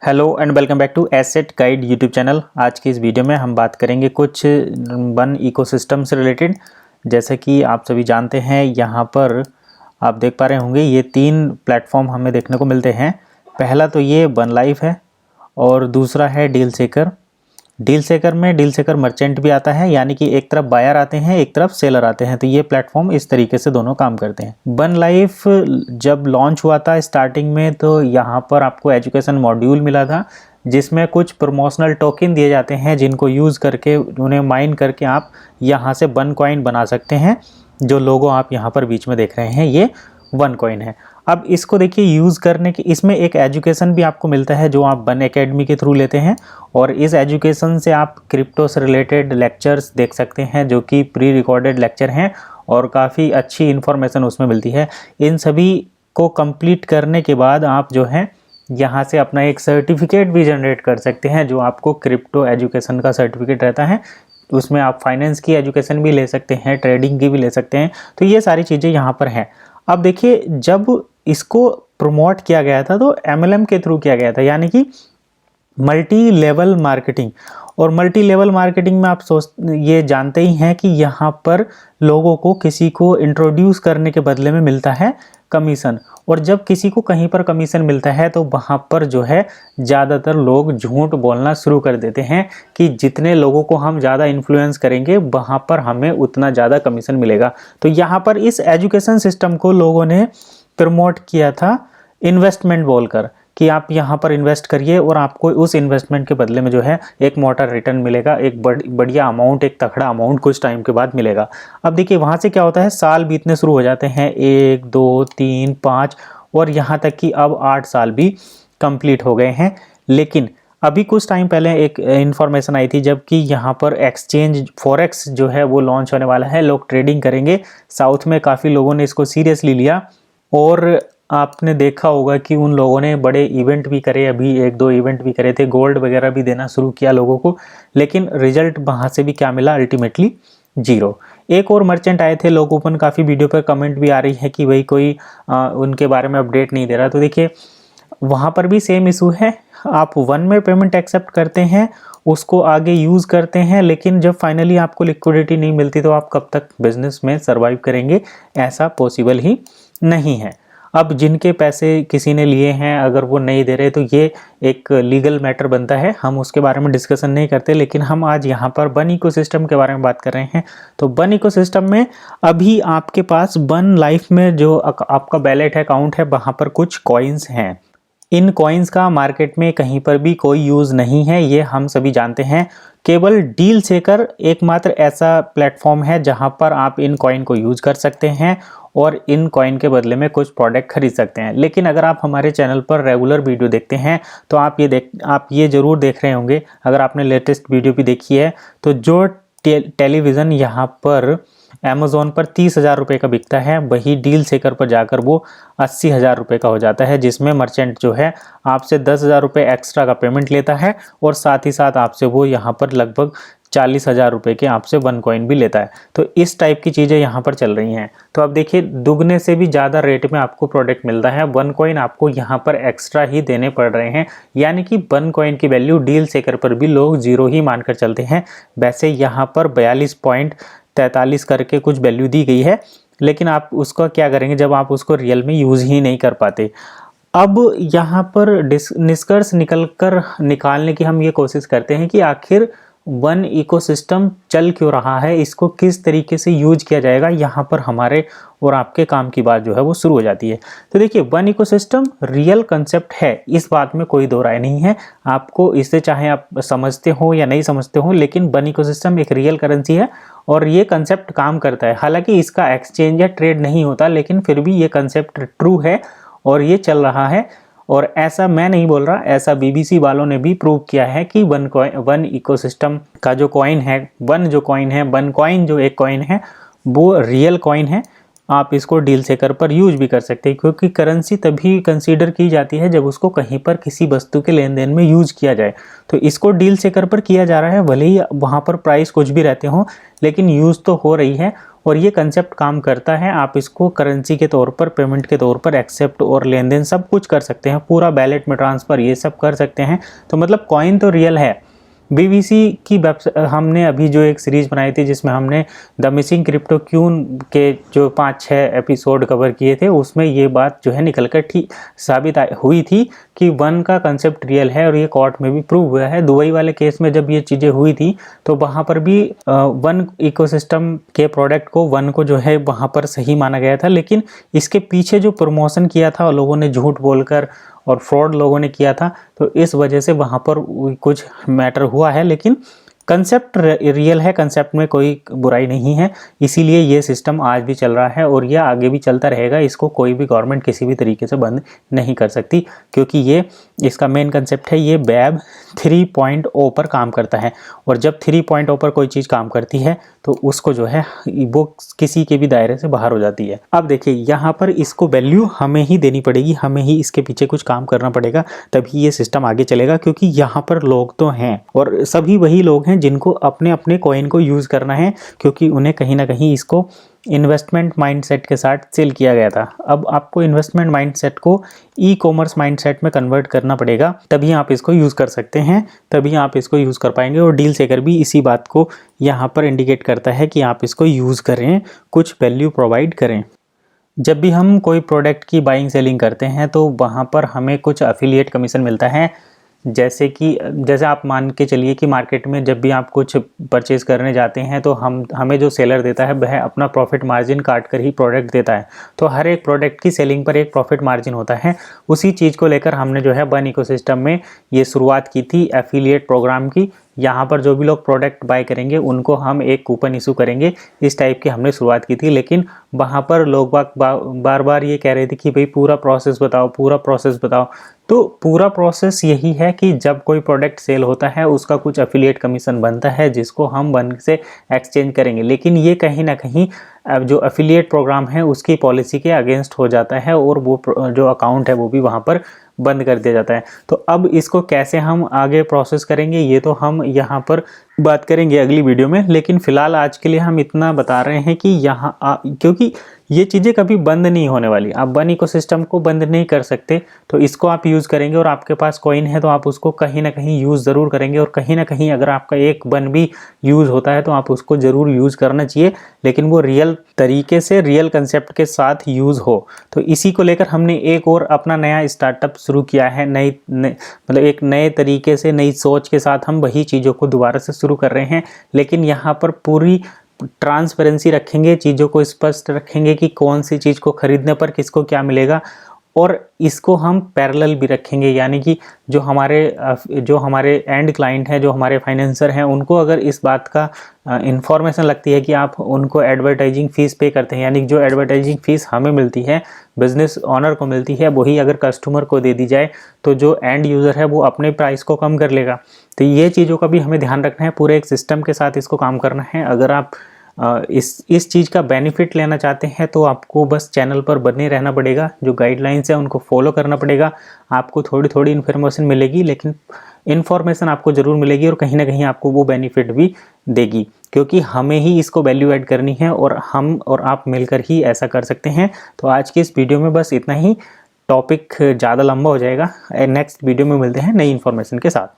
Hello and welcome back to Asset Guide YouTube channel. आज की इस वीडियो में हम बात करेंगे कुछ वन इकोसिस्टम से रिलेटेड। जैसे कि आप सभी जानते हैं, यहाँ पर आप देख पा रहे होंगे ये 3 प्लेटफॉर्म हमें देखने को मिलते हैं। पहला तो ये वन लाइफ है और दूसरा है डील सेकर। डील सेकर में डील सेकर मर्चेंट भी आता है, यानी कि एक तरफ बायर आते हैं एक तरफ सेलर आते हैं। तो ये प्लेटफॉर्म इस तरीके से दोनों काम करते हैं। वन लाइफ जब लॉन्च हुआ था स्टार्टिंग में, तो यहाँ पर आपको एजुकेशन मॉड्यूल मिला था जिसमें कुछ प्रमोशनल टोकन दिए जाते हैं, जिनको यूज़ करके उन्हें माइन करके आप यहाँ से वन कॉइन बना सकते हैं। जो लोगो आप यहाँ पर बीच में देख रहे हैं ये वन कॉइन है। अब इसको देखिए यूज़ करने की, इसमें एक एजुकेशन भी आपको मिलता है जो आप वन एकेडमी के थ्रू लेते हैं, और इस एजुकेशन से आप क्रिप्टो से रिलेटेड लेक्चर्स देख सकते हैं जो कि प्री रिकॉर्डेड लेक्चर हैं और काफ़ी अच्छी इन्फॉर्मेशन उसमें मिलती है। इन सभी को कंप्लीट करने के बाद आप जो है यहाँ से अपना एक सर्टिफिकेट भी जनरेट कर सकते हैं, जो आपको क्रिप्टो एजुकेशन का सर्टिफिकेट रहता है। उसमें आप फाइनेंस की एजुकेशन भी ले सकते हैं, ट्रेडिंग की भी ले सकते हैं। तो ये सारी चीज़ें यहाँ पर हैं। अब देखिए, जब इसको प्रमोट किया गया था तो MLM के थ्रू किया गया था, यानी कि मल्टी लेवल मार्केटिंग। और मल्टी लेवल मार्केटिंग में आप ये जानते ही हैं कि यहाँ पर लोगों को किसी को इंट्रोड्यूस करने के बदले में मिलता है कमीशन। और जब किसी को कहीं पर कमीशन मिलता है तो वहाँ पर जो है ज़्यादातर लोग झूठ बोलना शुरू कर देते हैं कि जितने लोगों को हम ज़्यादा इन्फ्लुएंस करेंगे वहाँ पर हमें उतना ज़्यादा कमीशन मिलेगा। तो यहाँ पर इस एजुकेशन सिस्टम को लोगों ने प्रमोट किया था इन्वेस्टमेंट बोलकर कि आप यहाँ पर इन्वेस्ट करिए और आपको उस इन्वेस्टमेंट के बदले में जो है एक मोटा रिटर्न मिलेगा, एक बढ़िया अमाउंट, एक तगड़ा अमाउंट कुछ टाइम के बाद मिलेगा। अब देखिए वहाँ से क्या होता है, साल बीतने शुरू हो जाते हैं, 1 2 3 5 और यहाँ तक कि अब 8 साल भी कंप्लीट हो गए हैं। लेकिन अभी कुछ टाइम पहले एक इन्फॉर्मेशन आई थी, जबकि यहाँ पर एक्सचेंज फॉरेक्स जो है वो लॉन्च होने वाला है, लोग ट्रेडिंग करेंगे। साउथ में काफ़ी लोगों ने इसको सीरियसली लिया और आपने देखा होगा कि उन लोगों ने बड़े इवेंट भी करे, अभी 1-2 इवेंट भी करे थे, गोल्ड वगैरह भी देना शुरू किया लोगों को। लेकिन रिजल्ट वहाँ से भी क्या मिला, अल्टीमेटली 0। एक और मर्चेंट आए थे, लोगों पर काफ़ी वीडियो पर कमेंट भी आ रही है कि भाई कोई उनके बारे में अपडेट नहीं दे रहा। तो देखिए वहाँ पर भी सेम इशू है। आप वन में पेमेंट एक्सेप्ट करते हैं, उसको आगे यूज़ करते हैं, लेकिन जब फाइनली आपको लिक्विडिटी नहीं मिलती तो आप कब तक बिजनेस में सर्वाइव करेंगे? ऐसा पॉसिबल ही नहीं है। अब जिनके पैसे किसी ने लिए हैं, अगर वो नहीं दे रहे तो ये एक लीगल मैटर बनता है, हम उसके बारे में डिस्कशन नहीं करते। लेकिन हम आज यहाँ पर वन इकोसिस्टम के बारे में बात कर रहे हैं। तो वन इकोसिस्टम में अभी आपके पास वन लाइफ में जो आपका वैलेट अकाउंट है, वहाँ पर कुछ कॉइन्स हैं। इन कॉइन्स का मार्केट में कहीं पर भी कोई यूज़ नहीं है, ये हम सभी जानते हैं। केवल डील सेकर एकमात्र ऐसा प्लेटफॉर्म है जहां पर आप इन कॉइन को यूज़ कर सकते हैं और इन कॉइन के बदले में कुछ प्रोडक्ट खरीद सकते हैं। लेकिन अगर आप हमारे चैनल पर रेगुलर वीडियो देखते हैं तो आप ये ज़रूर देख रहे होंगे, अगर आपने लेटेस्ट वीडियो भी देखी है तो जो टेलीविज़न यहाँ पर अमेज़ॉन पर 30,000 रुपये का बिकता है, वही डील सेकर पर जाकर वो 80,000 रुपये का हो जाता है, जिसमें मर्चेंट जो है आपसे 10,000 रुपये एक्स्ट्रा का पेमेंट लेता है और साथ ही साथ आपसे वो यहाँ पर लगभग 40,000 रुपये के आपसे वन कॉइन भी लेता है। तो इस टाइप की चीज़ें यहाँ पर चल रही हैं। तो अब देखिए दुगने से भी ज़्यादा रेट में आपको प्रोडक्ट मिलता है, वन कॉइन आपको यहाँ पर एक्स्ट्रा ही देने पड़ रहे हैं, यानी कि वन कॉइन की वैल्यू डील सेकर पर भी लोग 0 ही मानकर चलते हैं। वैसे यहाँ पर 42.43 करके कुछ वैल्यू दी गई है, लेकिन आप उसको क्या करेंगे जब आप उसको रियल में यूज़ ही नहीं कर पाते। अब यहाँ पर निष्कर्ष निकालने की हम ये कोशिश करते हैं कि आखिर वन इकोसिस्टम चल क्यों रहा है, इसको किस तरीके से यूज किया जाएगा। यहाँ पर हमारे और आपके काम की बात जो है वो शुरू हो जाती है। तो देखिए वन इकोसिस्टम रियल कंसेप्ट है, इस बात में कोई दो राय नहीं है। आपको इससे चाहे आप समझते हो या नहीं समझते हो, लेकिन वन इकोसिस्टम एक रियल करेंसी है और ये कंसेप्ट काम करता है। हालांकि इसका एक्सचेंज या ट्रेड नहीं होता, लेकिन फिर भी ये कंसेप्ट ट्रू है और ये चल रहा है। और ऐसा मैं नहीं बोल रहा, ऐसा BBC वालों ने भी प्रूव किया है कि वन इकोसिस्टम का जो कॉइन है, वन कॉइन जो एक कॉइन है वो रियल कॉइन है। आप इसको डील सेकर पर यूज भी कर सकते हैं, क्योंकि करेंसी तभी कंसीडर की जाती है जब उसको कहीं पर किसी वस्तु के लेन देन में यूज किया जाए। तो इसको डील सेकर पर किया जा रहा है, भले ही वहाँ पर प्राइस कुछ भी रहते हों, लेकिन यूज तो हो रही है। और ये कंसेप्ट काम करता है। आप इसको करेंसी के तौर पर, पेमेंट के तौर पर एक्सेप्ट और लेन देन सब कुछ कर सकते हैं, पूरा बैलेट में ट्रांसफ़र ये सब कर सकते हैं। तो मतलब कॉइन तो रियल है। बीबीसी की हमने अभी जो एक सीरीज़ बनाई थी जिसमें हमने द मिसिंग क्रिप्टो क्यून के जो 5-6 एपिसोड कवर किए थे, उसमें ये बात जो है निकल कर ठीक साबित हुई थी कि वन का कंसेप्ट रियल है और ये कोर्ट में भी प्रूव हुआ है। दुबई वाले केस में जब ये चीज़ें हुई थी तो वहाँ पर भी वन इकोसिस्टम के प्रोडक्ट को, वन को जो है वहाँ पर सही माना गया था, लेकिन इसके पीछे जो प्रमोशन किया था लोगों ने झूठ बोलकर और फ्रॉड लोगों ने किया था, तो इस वजह से वहाँ पर कुछ मैटर हुआ है। लेकिन कंसेप्ट रियल है, कंसेप्ट में कोई बुराई नहीं है, इसीलिए ये सिस्टम आज भी चल रहा है और यह आगे भी चलता रहेगा। इसको कोई भी गवर्नमेंट किसी भी तरीके से बंद नहीं कर सकती, क्योंकि ये इसका मेन कंसेप्ट है, ये वेब 3.0 पर काम करता है। और जब 3.0 पर कोई चीज़ काम करती है तो उसको जो है वो किसी के भी दायरे से बाहर हो जाती है। अब देखिए यहाँ पर इसको वैल्यू हमें ही देनी पड़ेगी, हमें ही इसके पीछे कुछ काम करना पड़ेगा, तभी ये सिस्टम आगे चलेगा। क्योंकि यहाँ पर लोग तो हैं और सभी वही लोग हैं जिनको अपने अपने कॉइन को यूज़ करना है, क्योंकि उन्हें कहीं ना कहीं इसको इन्वेस्टमेंट माइंडसेट के साथ सेल किया गया था। अब आपको इन्वेस्टमेंट माइंडसेट को ई कॉमर्स माइंडसेट में कन्वर्ट करना पड़ेगा, तभी आप इसको यूज़ कर सकते हैं, तभी आप इसको यूज़ कर पाएंगे। और डील सेकर भी इसी बात को यहाँ पर इंडिकेट करता है कि आप इसको यूज़ करें, कुछ वैल्यू प्रोवाइड करें। जब भी हम कोई प्रोडक्ट की बाइंग सेलिंग करते हैं तो वहाँ पर हमें कुछ एफिलिएट कमीशन मिलता है। जैसे आप मान के चलिए कि मार्केट में जब भी आप कुछ परचेज़ करने जाते हैं तो हमें जो सेलर देता है वह अपना प्रॉफिट मार्जिन काट कर ही प्रोडक्ट देता है। तो हर एक प्रोडक्ट की सेलिंग पर एक प्रॉफिट मार्जिन होता है। उसी चीज़ को लेकर हमने जो है वन इकोसिस्टम में ये शुरुआत की थी एफिलिएट प्रोग्राम की। यहाँ पर जो भी लोग प्रोडक्ट बाय करेंगे उनको हम एक कूपन इशू करेंगे, इस टाइप की हमने शुरुआत की थी। लेकिन वहाँ पर लोग बार बार ये कह रहे थे कि भाई पूरा प्रोसेस बताओ, पूरा प्रोसेस बताओ। तो पूरा प्रोसेस यही है कि जब कोई प्रोडक्ट सेल होता है उसका कुछ एफिलिएट कमीशन बनता है जिसको हम वन से एक्सचेंज करेंगे। लेकिन ये कहीं ना कहीं जो एफिलिएट प्रोग्राम है उसकी पॉलिसी के अगेंस्ट हो जाता है और वो जो अकाउंट है वो भी वहाँ पर बंद कर दिया जाता है। तो अब इसको कैसे हम आगे प्रोसेस करेंगे ये तो हम यहाँ पर बात करेंगे अगली वीडियो में। लेकिन फ़िलहाल आज के लिए हम इतना बता रहे हैं कि यहाँ क्योंकि ये चीज़ें कभी बंद नहीं होने वाली, आप वन इकोसिस्टम को बंद नहीं कर सकते, तो इसको आप यूज़ करेंगे और आपके पास कॉइन है तो आप उसको कहीं ना कहीं यूज़ ज़रूर करेंगे। और कहीं ना कहीं अगर आपका एक वन भी यूज़ होता है तो आप उसको ज़रूर यूज़ करना चाहिए, लेकिन वो रियल तरीके से, रियल कंसेप्ट के साथ यूज़ हो। तो इसी को लेकर हमने एक और अपना नया स्टार्टअप शुरू किया है, मतलब एक नए तरीके से, नई सोच के साथ हम वही चीज़ों को दोबारा से शुरू कर रहे हैं। लेकिन यहाँ पर पूरी ट्रांसपेरेंसी रखेंगे, चीज़ों को स्पष्ट रखेंगे कि कौन सी चीज़ को खरीदने पर किसको क्या मिलेगा, और इसको हम पैरेलल भी रखेंगे। यानी कि जो हमारे एंड क्लाइंट हैं, जो हमारे फाइनेंसर हैं, उनको अगर इस बात का इन्फॉर्मेशन लगती है कि आप उनको एडवर्टाइजिंग फ़ीस पे करते हैं, यानी कि जो एडवर्टाइजिंग फ़ीस हमें मिलती है, बिज़नेस ओनर को मिलती है, वही अगर कस्टमर को दे दी जाए तो जो एंड यूज़र है वो अपने प्राइस को कम कर लेगा। तो ये चीज़ों का भी हमें ध्यान रखना है, पूरे एक सिस्टम के साथ इसको काम करना है। अगर आप इस चीज़ का बेनिफिट लेना चाहते हैं तो आपको बस चैनल पर बने रहना पड़ेगा, जो गाइडलाइंस है उनको फॉलो करना पड़ेगा। आपको थोड़ी थोड़ी इन्फॉर्मेशन मिलेगी, लेकिन इन्फॉर्मेशन आपको ज़रूर मिलेगी और कहीं ना कहीं आपको वो बेनिफिट भी देगी, क्योंकि हमें ही इसको वैल्यू ऐड करनी है और हम और आप मिलकर ही ऐसा कर सकते हैं। तो आज की इस वीडियो में बस इतना ही, टॉपिक ज़्यादा लंबा हो जाएगा। नेक्स्ट वीडियो में मिलते हैं नई इन्फॉर्मेशन के साथ।